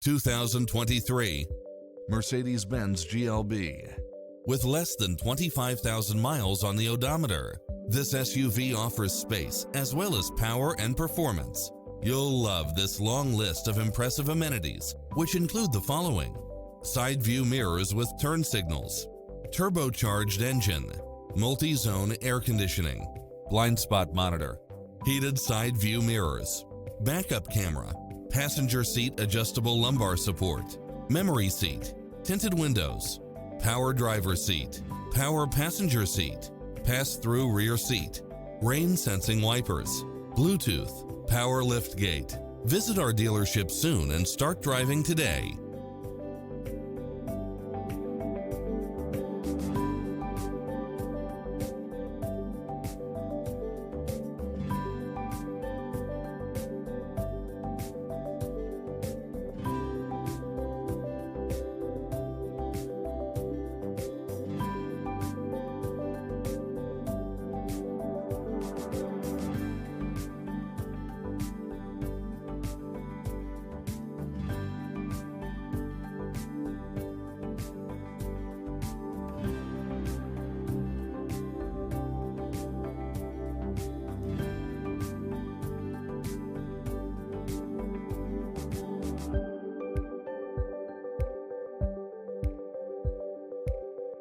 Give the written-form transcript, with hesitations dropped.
2023 Mercedes-Benz GLB. With less than 25,000 miles on the odometer, this SUV offers space as well as power and performance. You'll love this long list of impressive amenities, which include the following: side view mirrors with turn signals, turbocharged engine, multi-zone air conditioning, blind spot monitor, heated side view mirrors, backup camera, passenger seat adjustable lumbar support, memory seat, tinted windows, power driver seat, power passenger seat, pass-through rear seat, rain sensing wipers, Bluetooth, power liftgate. Visit our dealership soon and start driving today.